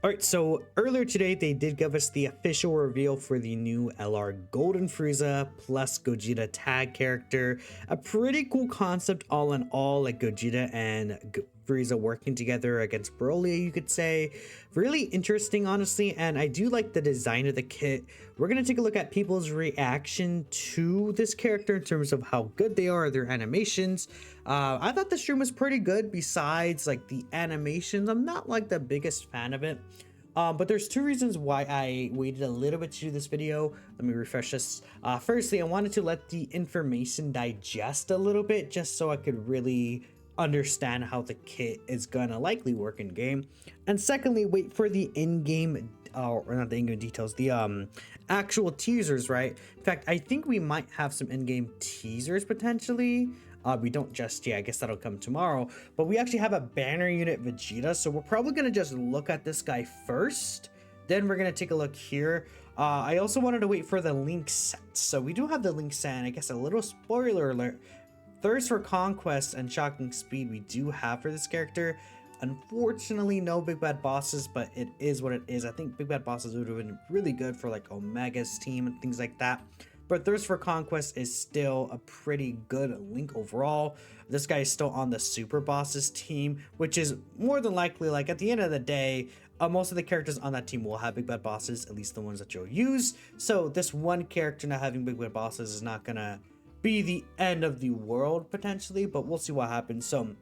Alright, so earlier today they did give us the official reveal for the new LR Golden Frieza plus Gogeta tag character. A pretty cool concept all in all, like Gogeta and Frieza working together against Broly, you could say. Really interesting, honestly, and I do like the design of the kit. We're going to take a look at people's reaction to this character in terms of how good they are, their animations. I thought the stream was pretty good. Besides like the animations, I'm not like the biggest fan of it. But there's two reasons why I waited a little bit to do this video. Let me refresh this. Firstly, I wanted to let the information digest a little bit just so I could really understand how the kit is gonna likely work in game. And secondly, wait for the in-game or not the in-game details, the actual teasers, right? In fact, I think we might have some in-game teasers potentially. We don't just yet. I guess that'll come tomorrow. But we actually have a banner unit Vegeta, so we're probably gonna just look at this guy first. Then we're gonna take a look here. I also wanted to wait for the link set. So we do have the link set, and I guess a little spoiler alert. Thirst for Conquest and Shocking Speed we do have for this character. Unfortunately, no big bad bosses, but it is what it is. I think big bad bosses would have been really good for like Omega's team and things like that. But Thirst for Conquest is still a pretty good link overall. This guy is still on the Super Bosses team, which is more than likely, like at the end of the day, most of the characters on that team will have big bad bosses, at least the ones that you'll use. So this one character not having big bad bosses is not gonna be the end of the world potentially, but we'll see what happens. So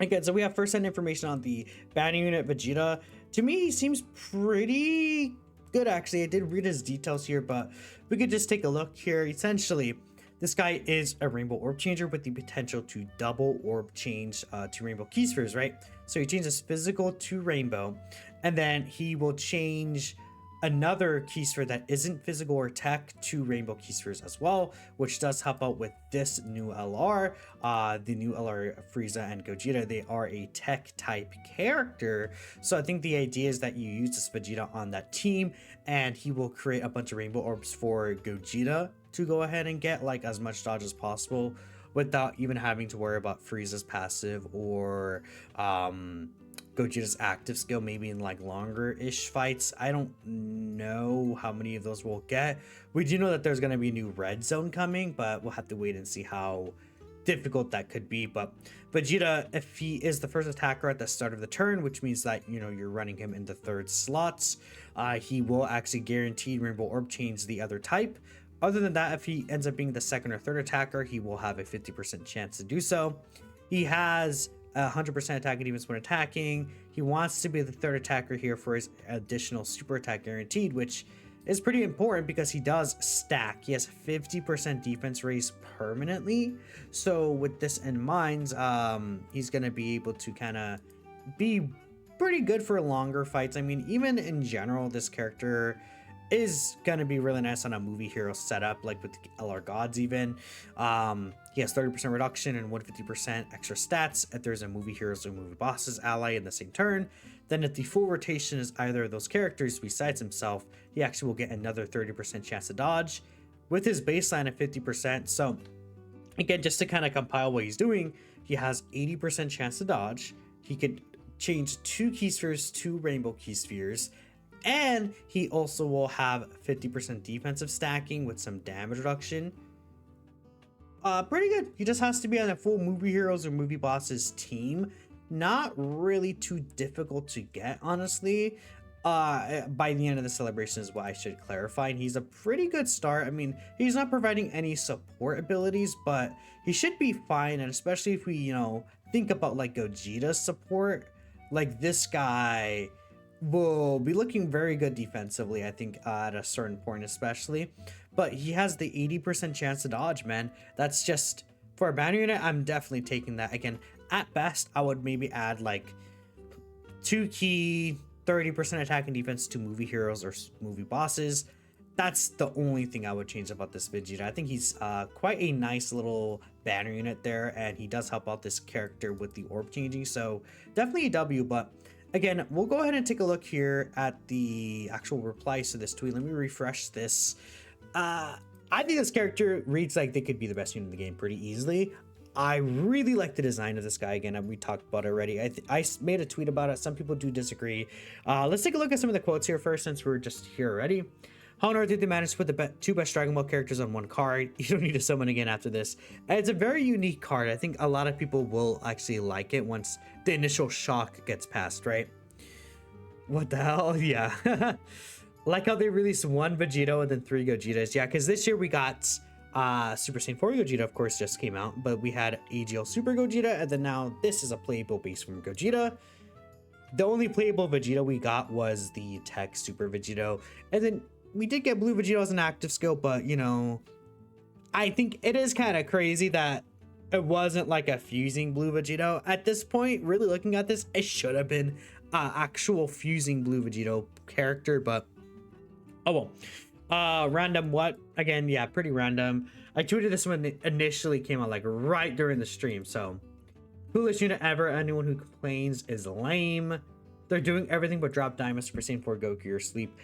again, so we have first-hand information on the banner unit Vegeta. To me, he seems pretty good actually. I did read his details here, but we could just take a look here. Essentially, this guy is a rainbow orb changer with the potential to double orb change to rainbow key spheres, right? So he changes physical to rainbow, and then he will change another key sphere that isn't physical or tech to rainbow key spheres as well, which does help out with this new LR. The new LR Frieza and Gogeta, they are a tech type character, so I think the idea is that you use this Vegeta on that team and he will create a bunch of rainbow orbs for Gogeta to go ahead and get like as much dodge as possible without even having to worry about Frieza's passive or Gogeta's active skill, maybe in like longer-ish fights. I don't know how many of those we'll get. We do know that there's going to be a new red zone coming, but we'll have to wait and see how difficult that could be. But Vegeta, if he is the first attacker at the start of the turn, which means that, you know, you're running him in the third slots, he will actually guarantee rainbow orb change the other type. Other than that, if he ends up being the second or third attacker, he will have a 50% chance to do so. He has 100% attack and defense when attacking. He wants to be the third attacker here for his additional super attack guaranteed, which is pretty important because he does stack. He has 50% defense raise permanently. So with this in mind, he's going to be able to kind of be pretty good for longer fights. I mean, even in general, this character is going to be really nice on a movie hero setup, like with the LR Gods even. He has 30% reduction and 150% extra stats if there's a movie heroes or movie bosses ally in the same turn. Then if the full rotation is either of those characters besides himself, he actually will get another 30% chance to dodge with his baseline of 50%. So again, just to kind of compile what he's doing, he has 80% chance to dodge. He could change 2 key spheres to rainbow key spheres, and he also will have 50% defensive stacking with some damage reduction. Pretty good. He just has to be on a full movie heroes or movie bosses team. Not really too difficult to get, honestly. By the end of the celebration is what I should clarify. And he's a pretty good start. I mean, he's not providing any support abilities, but he should be fine. And especially if we, you know, think about like Gogeta's support, like this guy will be looking very good defensively, I think, at a certain point especially. But he has the 80% chance to dodge, man. That's just, for a banner unit, I'm definitely taking that. Again, at best, I would maybe add like 2 key 30% attack and defense to movie heroes or movie bosses. That's the only thing I would change about this Vegeta. I think he's quite a nice little banner unit there, and he does help out this character with the orb changing. So definitely a W, but again, we'll go ahead and take a look here at the actual replies to this tweet. Let me refresh this. I think this character reads like they could be the best unit in the game pretty easily. I really like the design of this guy again, and we talked about it already. I made a tweet about it. Some people do disagree. Let's take a look at some of the quotes here first, since we're just here already. How on earth did they manage to put the two best Dragon Ball characters on one card? You don't need to summon again after this. And it's a very unique card. I think a lot of people will actually like it once the initial shock gets past, right? What the hell? Yeah. Like how they released one Vegito and then 3 Gojitas. Yeah, because this year we got Super Saiyan 4 Gogeta, of course, just came out. But we had AGL Super Gogeta, and then now this is a playable base from Gogeta. The only playable Vegeta we got was the Tech Super Vegito. And then we did get Blue Vegito as an active skill, but, you know, I think it is kind of crazy that it wasn't like a fusing Blue Vegito. At this point, really looking at this, it should have been actual fusing Blue Vegito character, but oh well. Random what? Again, yeah, pretty random. I tweeted this when it initially came out, like right during the stream, so coolest unit ever. Anyone who complains is lame. They're doing everything but drop Daima, Super Saiyan 4 Goku, or sleep.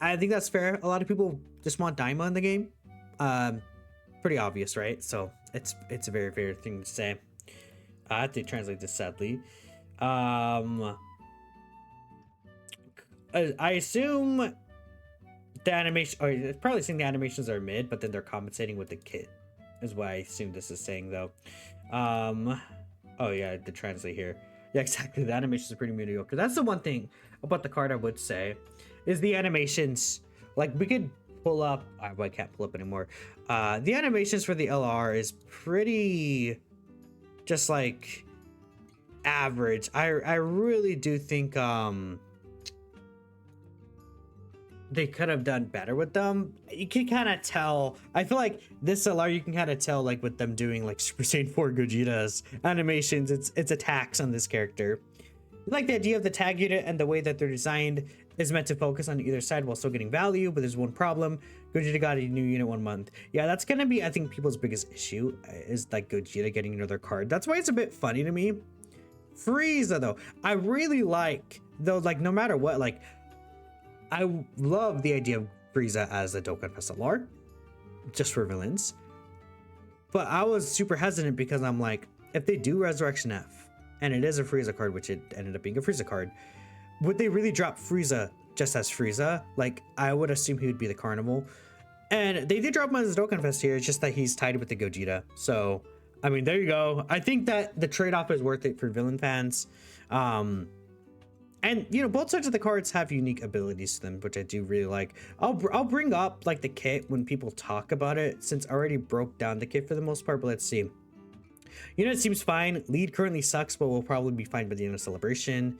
I think that's fair. A lot of people just want Daima in the game. Pretty obvious, right? So it's a very fair thing to say. I have to translate this sadly. I assume the animation, or it's probably saying the animations are mid, but then they're compensating with the kit, is what I assume this is saying though. Oh yeah, the translate here. Yeah, exactly. The animations are pretty mediocre. That's the one thing about the card I would say, is the animations. Like we could pull up, I can't pull up anymore. The animations for the LR is pretty just like average. I really do think they could have done better with them. You can kind of tell. I feel like this LR, you can kind of tell, like with them doing like Super Saiyan 4 Gogeta's animations, it's attacks on this character. I like the idea of the tag unit and the way that they're designed is meant to focus on either side while still getting value, but there's one problem. Gogeta got a new unit 1 month. Yeah, that's gonna be, I think, people's biggest issue is like Gogeta getting another card. That's why it's a bit funny to me. Frieza though, I really like, though, like no matter what, like I love the idea of Frieza as a Dokkan SLR, just for villains. But I was super hesitant because I'm like, if they do Resurrection F, and it is a Frieza card, which it ended up being a Frieza card, would they really drop Frieza just as Frieza? Like, I would assume he would be the Carnival. And they did drop him as a Dokkan Fest here, it's just that he's tied with the Gogeta. So, I mean, there you go. I think that the trade-off is worth it for villain fans. And, you know, both sides of the cards have unique abilities to them, which I do really like. I'll bring up, like, the kit when people talk about it, since I already broke down the kit for the most part, but let's see. Unit seems fine. Lead currently sucks, but will probably be fine by the end of Celebration.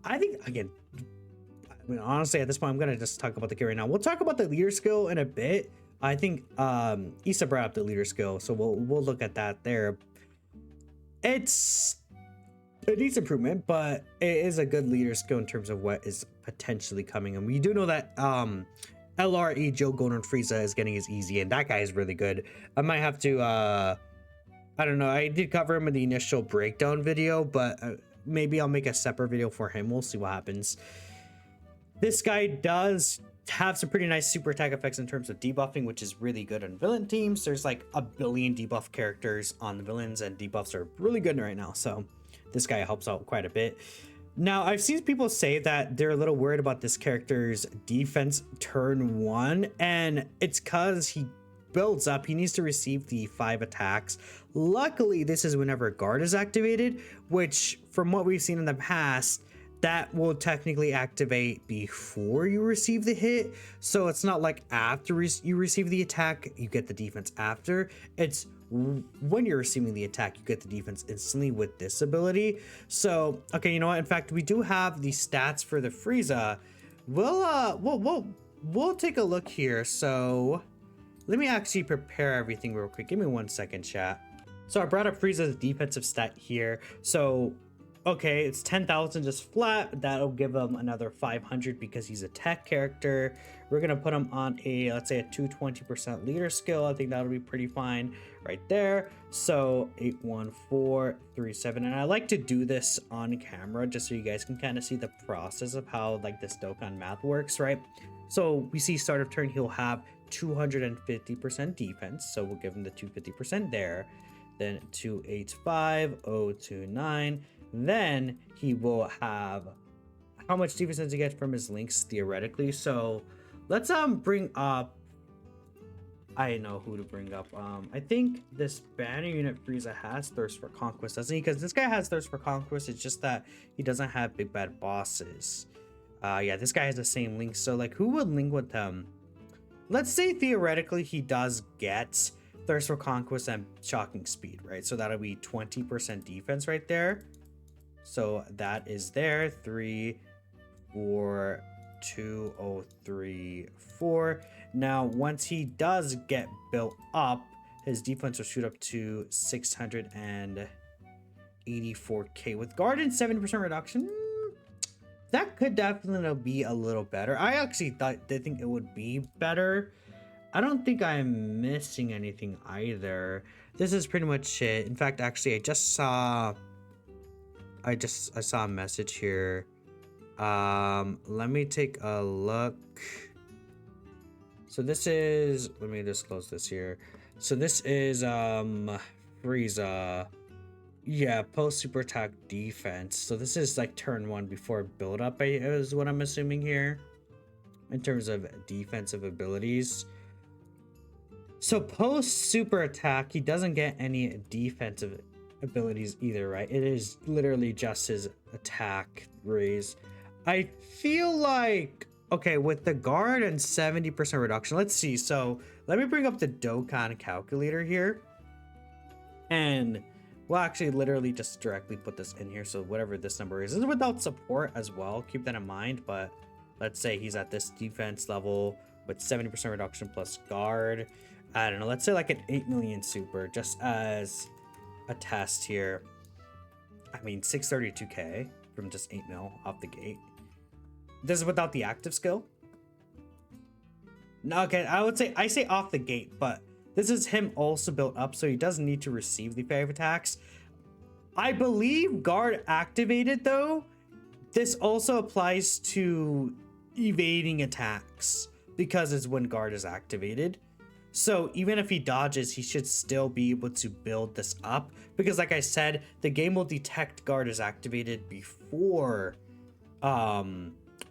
I think, again, I mean, honestly, at this point, I'm going to just talk about the kit right now. We'll talk about the leader skill in a bit. I think Issa brought up the leader skill, so we'll look at that there. It needs improvement, but it is a good leader skill in terms of what is potentially coming. And we do know that LRE Joe Golden Frieza is getting his easy, and that guy is really good. I might have to, I don't know, I did cover him in the initial breakdown video, but maybe I'll make a separate video for him. We'll see what happens. This guy does have some pretty nice super attack effects in terms of debuffing, which is really good on villain teams. There's like a billion debuff characters on the villains, and debuffs are really good right now. So this guy helps out quite a bit. Now, I've seen people say that they're a little worried about this character's defense turn 1, and it's because he builds up. He needs to receive the 5 attacks. Luckily, this is whenever guard is activated, which from what we've seen in the past, that will technically activate before you receive the hit. So it's not like after you receive the attack, you get the defense after. It's when you're receiving the attack, you get the defense instantly with this ability. So, okay, you know what? In fact, we do have the stats for the Frieza. We'll take a look here. So let me actually prepare everything real quick. Give me 1 second, chat. So I brought up Frieza's defensive stat here. So, okay, it's 10,000 just flat. That'll give him another 500 because he's a tech character. We're gonna put him on a, let's say, a 220% leader skill. I think that'll be pretty fine right there. So 81437, and I like to do this on camera just so you guys can kind of see the process of how like this Dokkan math works, right? So we see start of turn, he'll have 250% defense, so we'll give him the 250% there. then 285029. Then he will have how much defense does he get from his links theoretically. So let's bring up, I know who to bring up. I think this banner unit Frieza has Thirst for Conquest, doesn't he? Because this guy has Thirst for Conquest. It's just that he doesn't have big bad bosses. Yeah, this guy has the same link. So like, who would link with them? Let's say theoretically he does get Thirst for Conquest and Shocking Speed, right? So that'll be 20% defense right there. So that is there. 3, 4, 2, 0, 3, 4. Now, once he does get built up, his defense will shoot up to 684k. With guard and 70% reduction, that could definitely be a little better. I actually think it would be better. I don't think I'm missing anything either. This is pretty much it. In fact, actually, I saw a message here. Let me take a look. So this is, let me just close this here. So this is Frieza. Yeah, post super attack defense. So this is like turn 1 before build up, is what I'm assuming here in terms of defensive abilities. So post super attack, he doesn't get any defensive abilities either, right? It is literally just his attack raise. I feel like, okay, with the guard and 70% reduction, let's see. So let me bring up the Dokkan calculator here. And we'll actually literally just directly put this in here. So whatever this number is without support as well. Keep that in mind. But let's say he's at this defense level with 70% reduction plus guard. I don't know. Let's say like an 8 million super just as a test here. I mean, 632k from just 8 mil off the gate. This is without the active skill. No, okay, I say off the gate, but this is him also built up, so he doesn't need to receive the 5 attacks. I believe guard activated though. This also applies to evading attacks because it's when guard is activated. So even if he dodges, he should still be able to build this up because like I said, the game will detect guard is activated before,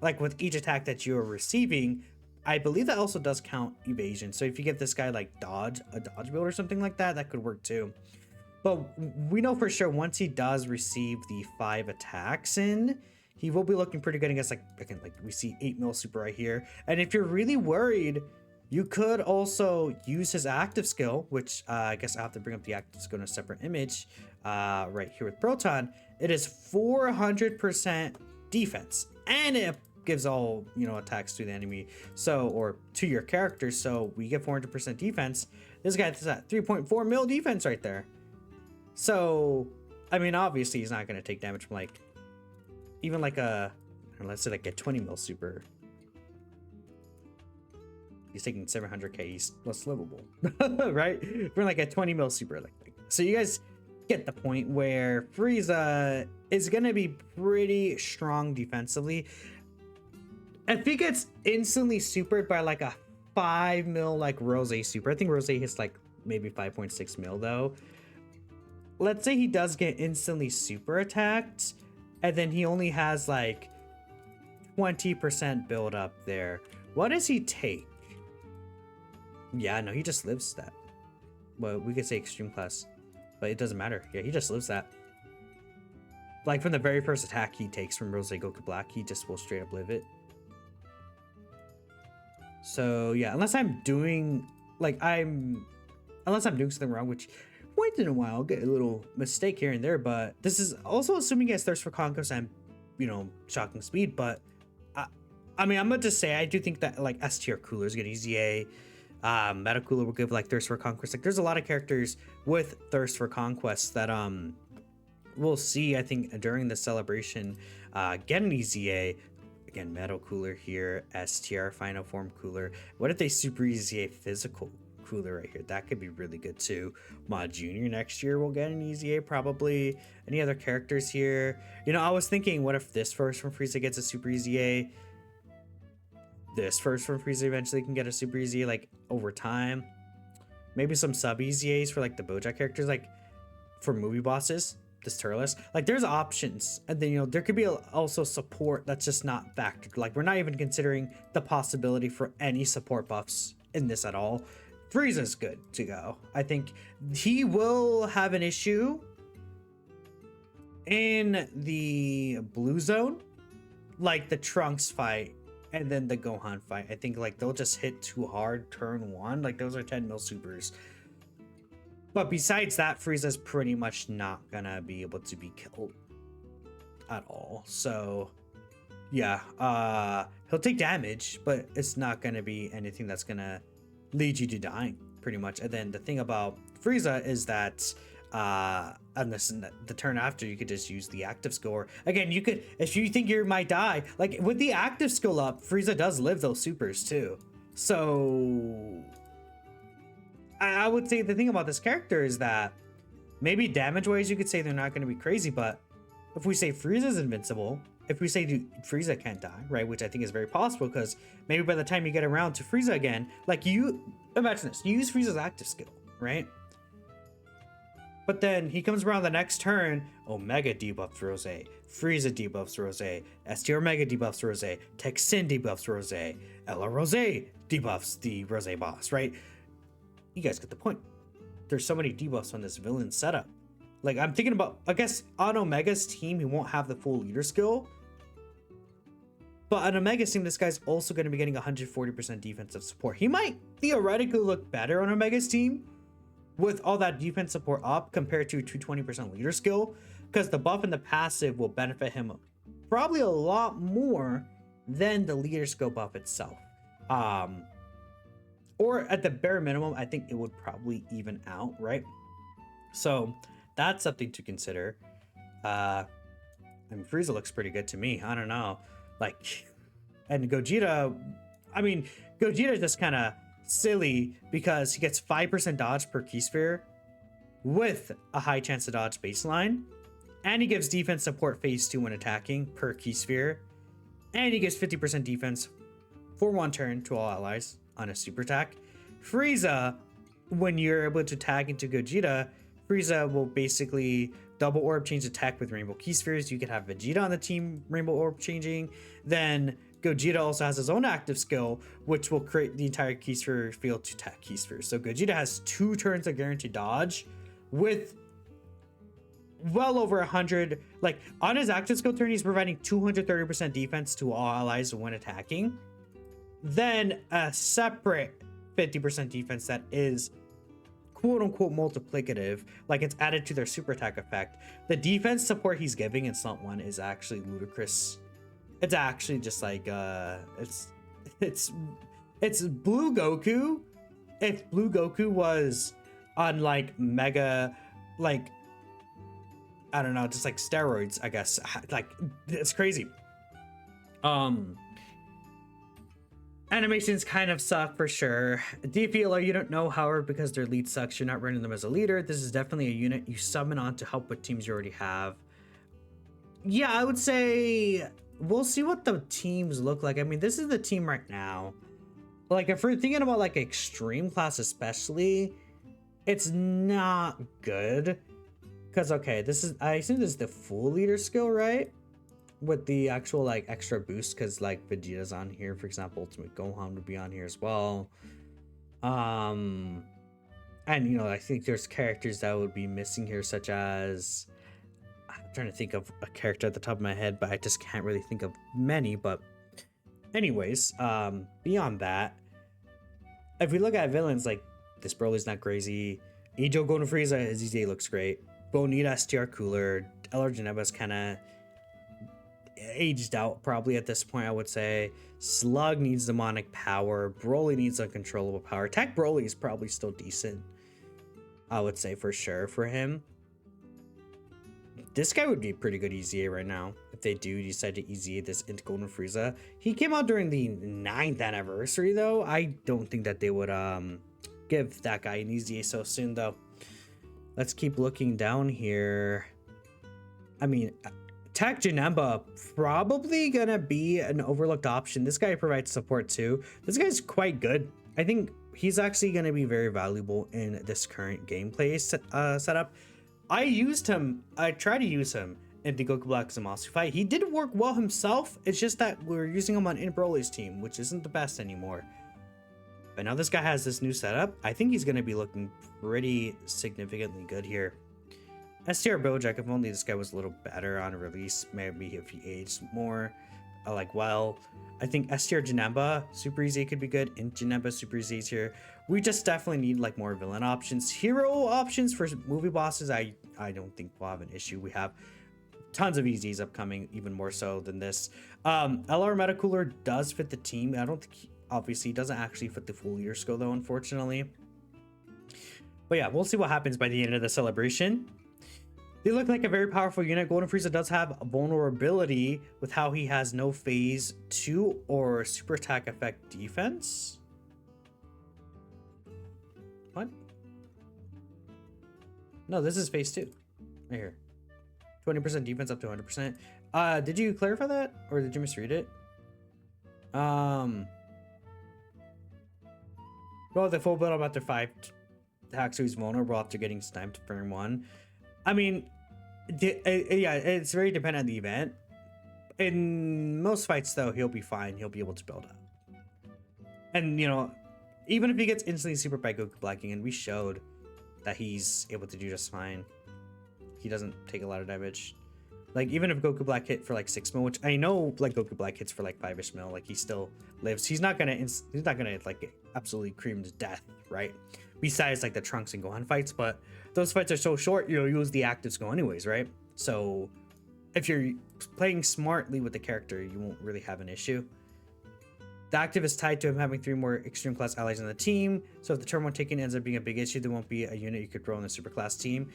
like with each attack that you are receiving. I believe that also does count evasion. So if you get this guy like a dodge build or something like that, that could work too. But we know for sure once he does receive the 5 attacks in, he will be looking pretty good against like, again, like we see 8 mil super right here. And if you're really worried, you could also use his active skill, which I guess I have to bring up the active skill in a separate image right here with Proton. It is 400% defense, and it gives all, you know, attacks to the enemy, so, or to your character. So we get 400% defense. This guy is at 3.4 mil defense right there. So, I mean, obviously he's not going to take damage from like, even like a, let's say like a 20 mil super. He's taking 700k, he's less livable, right? For like a 20 mil super. Like, so you guys get the point where Frieza is going to be pretty strong defensively. If he gets instantly supered by like a 5 mil like Rose super, I think Rose hits like maybe 5.6 mil though. Let's say he does get instantly super attacked, and then he only has like 20% build up there. What does he take? Yeah, no, he just lives that. Well, we could say extreme class, but it doesn't matter. Yeah, he just lives that. Like from the very first attack he takes from Rose Goku Black, he just will straight up live it. So yeah, unless I'm doing something wrong, which once in a while I'll get a little mistake here and there, but this is also assuming he has Thirst for Conquest and, you know, Shocking Speed. But I mean, I'm gonna just say I do think that like S tier coolers get EZA. Meta Cooler will give like Thirst for Conquest. Like there's a lot of characters with Thirst for Conquest that we'll see, I think, during the celebration get an EZA. Again, Metal Cooler here, STR Final Form Cooler. What if they super EZA Physical Cooler right here? That could be really good too. Mod Junior next year will get an EZA probably. Any other characters here? You know, I was thinking, what if this first from Frieza gets a super EZA? This first from Frieza eventually can get a super EZA like over time. Maybe some sub EZAs for like the Bojack characters. Like for movie bosses, this tier list. Like there's options, and then there could be also support that's just not factored. Like we're not even considering the possibility for any support buffs in this at all. Frieza's good to go. I think he will have an issue in the blue zone, like the Trunks fight and then the Gohan fight. I think like they'll just hit too hard turn one. Like those are 10 mil supers. But besides that, Frieza's pretty much not gonna be able to be killed at all. So yeah, he'll take damage, but it's not gonna be anything that's gonna lead you to dying pretty much. And then the thing about Frieza is that unless the turn after, you could just use the active skill. Again, you could, if you think you might die, like with the active skill up, Frieza does live those supers too. So I would say the thing about this character is that maybe damage wise you could say they're not going to be crazy, but if we say Frieza's invincible, if we say Frieza can't die, right, which I think is very possible, because maybe by the time you get around to Frieza again, like you imagine this, you use Frieza's active skill, right? But then he comes around the next turn, Omega debuffs Rose, Frieza debuffs Rose, ST Omega debuffs Rose, Texin debuffs Rose, Ella Rose debuffs the Rose boss, right? You guys get the point. There's so many debuffs on this villain setup. Like I'm thinking about, I guess on Omega's team, he won't have the full leader skill. But on Omega's team, this guy's also going to be getting 140% defensive support. He might theoretically look better on Omega's team with all that defense support up compared to 220% leader skill, because the buff and the passive will benefit him probably a lot more than the leader skill buff itself. Or at the bare minimum, I think it would probably even out, right? So that's something to consider. I mean, Frieza looks pretty good to me. I don't know. Like, and Gogeta, I mean, Gogeta is just kind of silly because he gets 5% dodge per key sphere with a high chance to dodge baseline. And he gives defense support phase 2 when attacking per key sphere. And he gives 50% defense for one turn to all allies on a super attack. Frieza, when you're able to tag into Gogeta, Frieza will basically double orb change attack with rainbow key spheres. You could have Vegeta on the team rainbow orb changing. Then Gogeta also has his own active skill, which will create the entire key sphere field to attack key spheres. So Gogeta has 2 turns of guaranteed dodge with well over 100. Like on his active skill turn, he's providing 230% defense to all allies when attacking. Then a separate 50% defense that is quote unquote multiplicative, like it's added to their super attack effect. The defense support he's giving in Stunt 1 is actually ludicrous. It's actually just like it's Blue Goku. If Blue Goku was on like mega, like I don't know, just like steroids, I guess. Like it's crazy. Animations kind of suck for sure. DPLR you don't know, however, because their lead sucks, you're not running them as a leader. This is definitely a unit you summon on to help with teams you already have. Yeah, I would say we'll see what the teams look like. I mean, this is the team right now. Like if we're thinking about like extreme class especially, it's not good. Because okay, this is, I assume this is the full leader skill, right? With the actual like extra boost, because like Vegeta's on here, for example, Ultimate Gohan would be on here as well. And you know, I think there's characters that would be missing here, such as, I'm trying to think of a character at the top of my head, but I just can't really think of many. But anyways, beyond that, if we look at villains, like this Broly's not crazy. Ijo Golden Frieza, his EZA looks great. Bonita STR cooler. LR Janeva's kind of aged out probably at this point, I would say. Slug needs demonic power. Broly needs uncontrollable power. Tech Broly is probably still decent, I would say, for sure for him. This guy would be a pretty good EZA right now if they do decide to EZA this into Golden Frieza. He came out during the 9th anniversary though. I don't think that they would give that guy an EZA so soon though. Let's keep looking down here. I mean, Tech Janemba probably gonna be an overlooked option. This guy provides support too. This guy's quite good. I think he's actually gonna be very valuable in this current gameplay setup. I used him. I tried to use him in the Goku Black Zamasu fight. He did work well himself. It's just that we're using him on Broly's team, which isn't the best anymore. But now this guy has this new setup. I think he's going to be looking pretty significantly good here. STR Bojack, if only this guy was a little better on release, maybe if he aged more. Well, I think STR Janemba Super Easy could be good, and Janemba Super Easy is here. We just definitely need like more villain options. Hero options for movie bosses, I don't think we'll have an issue. We have tons of EZs upcoming, even more so than this. LR Metacooler does fit the team. I don't think, obviously, he doesn't actually fit the full year skill though, unfortunately. But yeah, we'll see what happens by the end of the celebration. They look like a very powerful unit. Golden Frieza does have a vulnerability with how he has no phase 2 or super attack effect defense. What? No, this is phase 2. Right here. 20% defense up to 100%. Did you clarify that? Or did you misread it? Well, the full build up after 5 attacks, so he's vulnerable after getting sniped for turn 1. I mean, yeah, it's very dependent on the event. In most fights, though, he'll be fine. He'll be able to build up. And, you know, even if he gets instantly super by Goku Blacking, and we showed that he's able to do just fine. He doesn't take a lot of damage. Like, even if Goku Black hit for like 6 mil, which I know like Goku Black hits for like 5-ish mil, like he still lives. He's not gonna like absolutely cream to death, right? Besides like the Trunks and Gohan fights, but those fights are so short, you'll use the active skill anyways, right? So if you're playing smartly with the character, you won't really have an issue. The active is tied to him having 3 more extreme class allies on the team. So if the turn 1 taken ends up being a big issue, there won't be a unit you could throw in the super class team.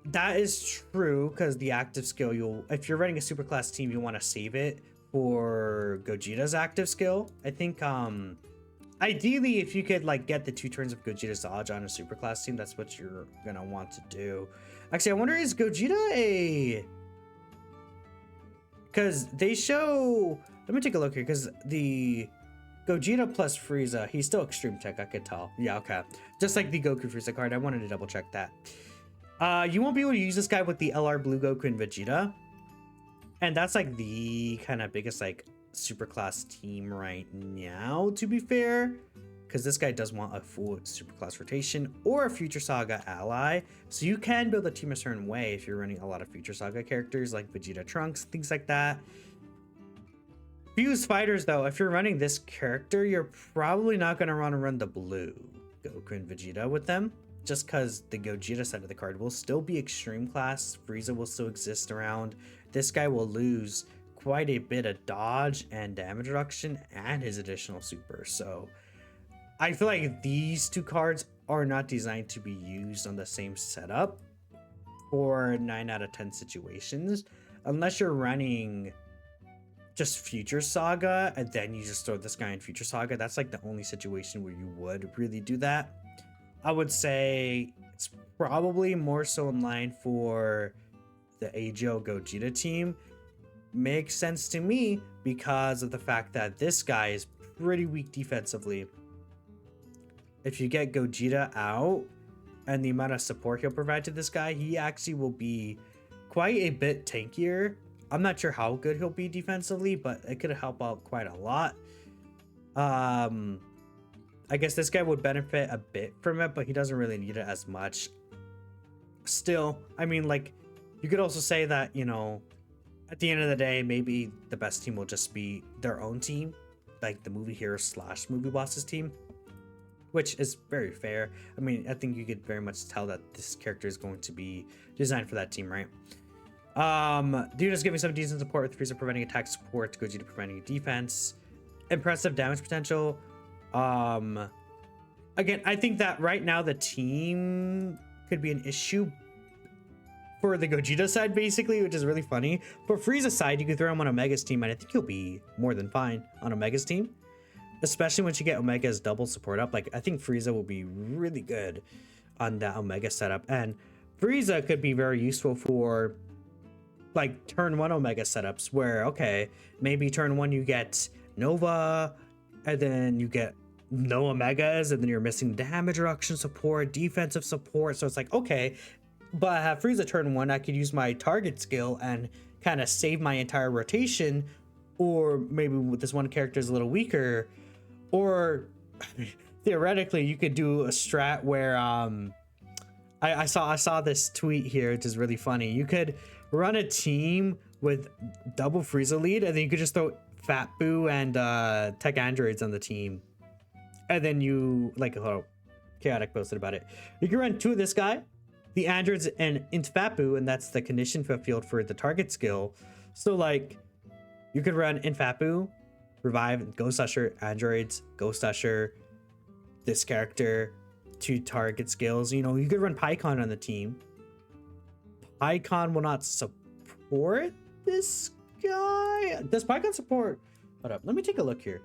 That is true, because the active skill, if you're running a super class team, you want to save it for Gogeta's active skill. I think ideally, if you could like get the 2 turns of Gogeta's dodge on a super class team, that's what you're gonna want to do. Actually, I wonder, is Gogeta a... Because they show... Let me take a look here, because the Gogeta plus Frieza, he's still extreme tech, I could tell. Yeah, okay. Just like the Goku Frieza card, I wanted to double check that. You won't be able to use this guy with the LR Blue Goku and Vegeta. And that's like the kind of biggest like super class team right now, to be fair. Because this guy does want a full super class rotation or a Future Saga ally. So you can build a team a certain way if you're running a lot of Future Saga characters like Vegeta Trunks, things like that. Fused fighters though, if you're running this character, you're probably not going to want to run the blue Goku and Vegeta with them. Just because the Gogeta side of the card will still be extreme class. Frieza will still exist around. This guy will lose quite a bit of dodge and damage reduction and his additional super. So I feel like these 2 cards are not designed to be used on the same setup for 9 out of 10 situations. Unless you're running just Future Saga and then you just throw this guy in Future Saga. That's like the only situation where you would really do that. I would say it's probably more so in line for the AGO Gogeta team. Makes sense to me because of the fact that this guy is pretty weak defensively. If you get Gogeta out and the amount of support he'll provide to this guy, he actually will be quite a bit tankier. I'm not sure how good he'll be defensively, but it could help out quite a lot. I guess this guy would benefit a bit from it, but he doesn't really need it as much. Still, I mean, like, you could also say that, you know, at the end of the day, maybe the best team will just be their own team, like the movie hero / movie bosses team, which is very fair. I mean, I think you could very much tell that this character is going to be designed for that team, right? Dude is giving some decent support with Frieza preventing attack support, Gogeta preventing defense, impressive damage potential. Again, I think that right now the team could be an issue for the Gogeta side, basically, which is really funny. For Frieza's side, you could throw him on Omega's team, and I think he'll be more than fine on Omega's team, especially once you get Omega's double support up. Like, I think Frieza will be really good on that Omega setup, and Frieza could be very useful for like turn 1 Omega setups where, okay, maybe turn 1 you get Nova, and then you get no Omegas, and then you're missing damage reduction support, defensive support. So it's like, okay, but I have Frieza turn 1, I could use my target skill and kind of save my entire rotation. Or maybe with this one character is a little weaker, or theoretically you could do a strat where I saw this tweet here, which is really funny. You could run a team with double Frieza lead, and then you could just throw Fat Boo and Tech Androids on the team, and then you like Chaotic posted about it. You can run 2 of this guy, the androids, and into Fat Boo, and that's the condition field for the target skill. So like, you could run in Fat Boo, revive, Ghost Usher, androids, Ghost Usher, this character, 2 target skills. You know, you could run Pycon on the team. Pycon will not support this guy. Does Pycon support? Hold up, let me take a look here,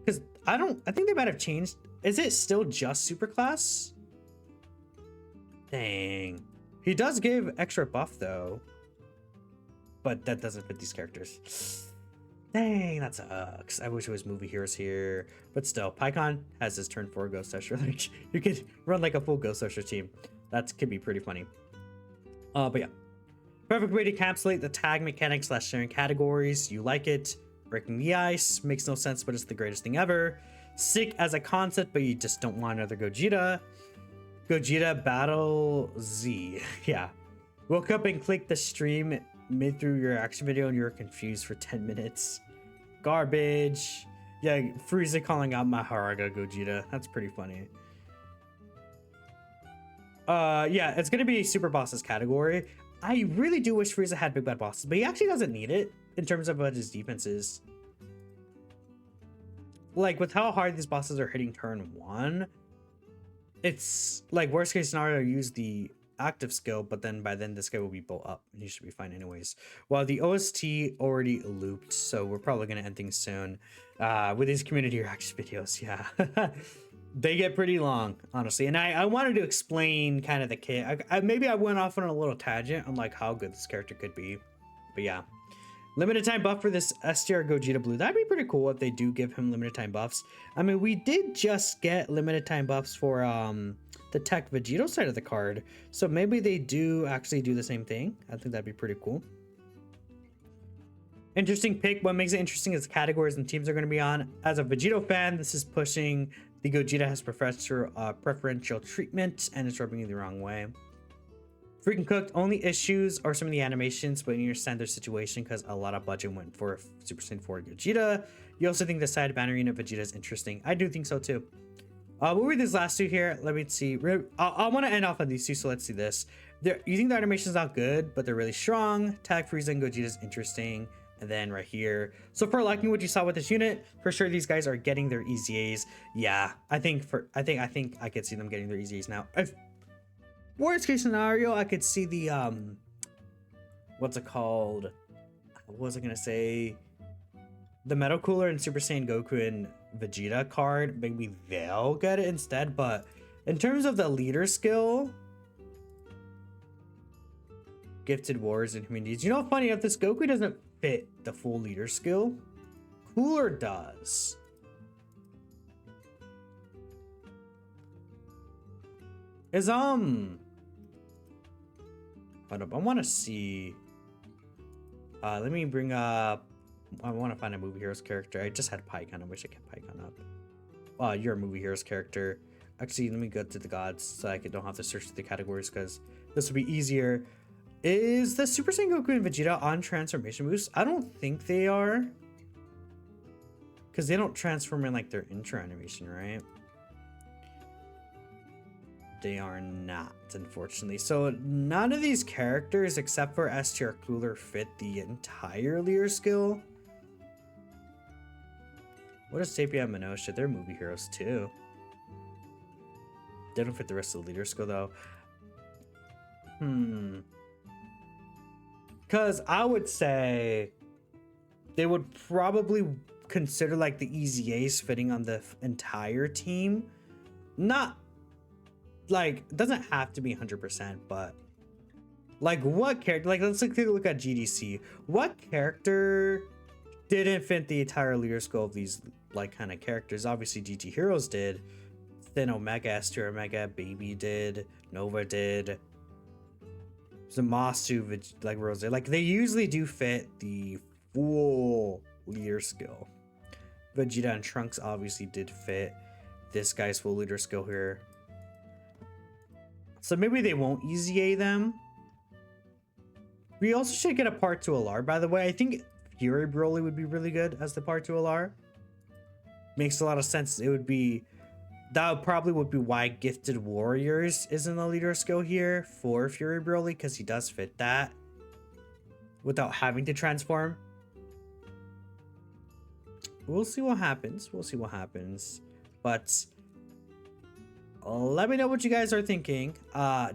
because I think they might have changed. Is it still just super class? Dang, he does give extra buff though, but that doesn't fit these characters. Dang, that sucks. I wish it was movie heroes here, but still, Pycon has his turn 4 Ghost Usher. Like, you could run like a full Ghost Usher team. That could be pretty funny. But yeah, perfect way to encapsulate the tag mechanics / sharing categories. You like it. Breaking the ice makes no sense, but it's the greatest thing ever. Sick as a concept, but you just don't want another Gogeta. Gogeta Battle Z. Yeah. Woke up and clicked the stream mid through your action video and you were confused for 10 minutes. Garbage. Yeah, Frieza calling out Maharaga Gogeta. That's pretty funny. Yeah, it's gonna be super bosses category. I really do wish Frieza had big bad bosses, but he actually doesn't need it in terms of what his defense is. Like, with how hard these bosses are hitting turn 1, it's like worst case scenario, use the active skill, but then by then this guy will be built up and he should be fine anyways. Well, the OST already looped, so we're probably gonna end things soon with these community reaction videos. Yeah. They get pretty long, honestly, and I wanted to explain kind of the kit. Maybe I went off on a little tangent on like how good this character could be, but yeah. Limited time buff for this STR Gogeta Blue. That'd be pretty cool if they do give him limited time buffs. I mean, we did just get limited time buffs for the Tech Vegito side of the card, so maybe they do actually do the same thing. I think that'd be pretty cool. Interesting pick. What makes it interesting is the categories and teams are going to be on. As a Vegito fan, this is pushing the Gogeta has preferential treatment, and it's rubbing you the wrong way. Freaking cooked. Only issues are some of the animations, but you understand their situation because a lot of budget went for Super Saiyan 4 Gogeta. You also think the side banner unit Vegeta is interesting. I do think so too. We'll read these last 2 here. Let me see. I want to end off on these 2, so let's see this. You think the animation's not good, but they're really strong. Tag Frieza and Gogeta is interesting. And then right here, so for liking what you saw with this unit, for sure these guys are getting their EZAs. Yeah, I think I could see them getting their EZAs now. If worst case scenario, I could see the what's it called? What was I gonna say? The Metal Cooler and Super Saiyan Goku and Vegeta card. Maybe they'll get it instead. But in terms of the leader skill, Gifted Wars and Communities. You know, funny enough, this Goku doesn't fit the full leader skill. Cooler does. Is hold up, I want to see. Let me bring up. I want to find a Movie Heroes character. I just had Pycon. I wish I kept Pycon up. You're a Movie Heroes character. Actually, let me go to the gods so I don't have to search the categories because this will be easier. Is the Super Saiyan Goku and Vegeta on transformation boost? I don't think they are, because they don't transform in like their intro animation, right? They are not, unfortunately. So none of these characters except for STR Cooler fit the entire leader skill. What is Sapia and Minosha? They're Movie Heroes too. They don't fit the rest of the leader skill though. Because I would say they would probably consider like the EZAs fitting on the entire team. Not like, it doesn't have to be 100%, but like what character, like let's take a look at GDC. What character didn't fit the entire leader skill of these like kind of characters? Obviously GT Heroes did. Then Omega, STR Omega, Baby did, Nova did. Zamasu, like Rose. Like they usually do fit the full leader skill. Vegeta and Trunks obviously did fit this guy's full leader skill here. So maybe they won't easy A them. We also should get a part 2 LR, by the way. I think Fury Broly would be really good as the part 2 LR. Makes a lot of sense. It would be... That probably would be why Gifted Warriors isn't a leader skill here for Fury Broly, because he does fit that without having to transform. We'll see what happens. We'll see what happens. But let me know what you guys are thinking.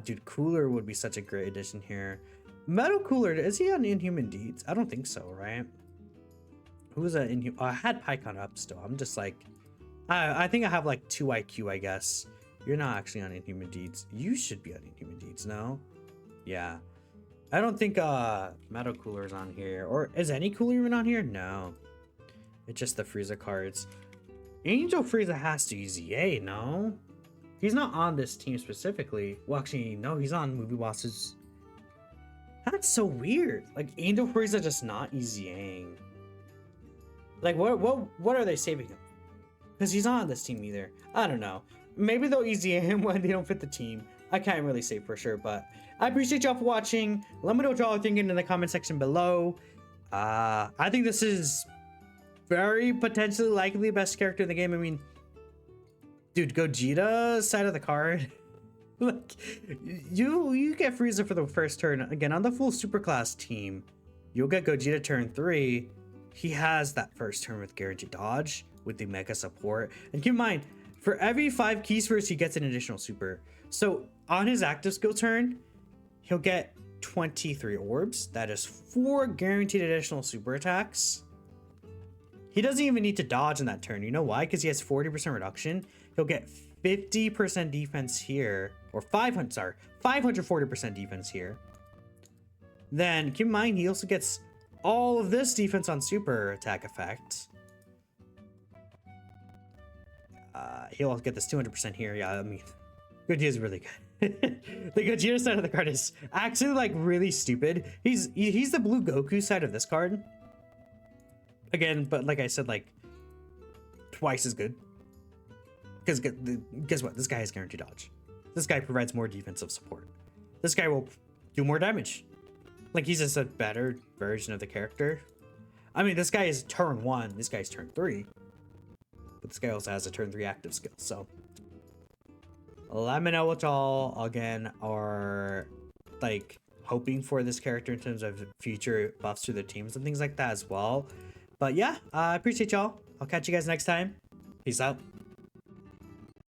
Dude, Cooler would be such a great addition here. Metal Cooler, is he on Inhuman Deeds? I don't think so, right? Who was that Inhuman? I had Pycon up still. I'm just like... I think I have like 2 IQ, I guess. You're not actually on Inhuman Deeds. You should be on Inhuman Deeds, no? Yeah. I don't think Metal Cooler is on here. Or is any Cooler even on here? No. It's just the Frieza cards. Angel Frieza has to easy A, no? He's not on this team specifically. Well, actually, no, he's on Movie Bosses. That's so weird. Like, Angel Frieza just not easy A-ing. Like, what are they saving him? Because he's not on this team either. I don't know. Maybe they'll easy him when they don't fit the team. I can't really say for sure, but I appreciate y'all for watching. Let me know what y'all are thinking in the comment section below. I think this is very potentially likely best character in the game. I mean, dude, Gogeta's side of the card. Like, you get Frieza for the first turn. Again, on the full superclass team, you'll get Gogeta turn 3. He has that first turn with guaranteed dodge with the mega support. And keep in mind, for every 5 key spheres, he gets an additional super. So on his active skill turn, he'll get 23 orbs. That is 4 guaranteed additional super attacks. He doesn't even need to dodge in that turn. You know why? Because he has 40% reduction. He'll get 50% defense here, or 540% defense here. Then keep in mind, he also gets all of this defense on super attack effect. He'll get this 200% here. Yeah, I mean, Gogeta is really good. The Gogeta side of the card is actually like really stupid. He's the blue Goku side of this card. Again, but like I said, like twice as good. Because guess what? This guy has guaranteed dodge. This guy provides more defensive support. This guy will do more damage. Like, he's just a better version of the character. I mean, this guy is turn 1. This guy's turn 3. But this guy also has a turn 3 active skill. So let me know what y'all, again, are like hoping for this character in terms of future buffs to their teams and things like that as well. But yeah, I appreciate y'all. I'll catch you guys next time. Peace out.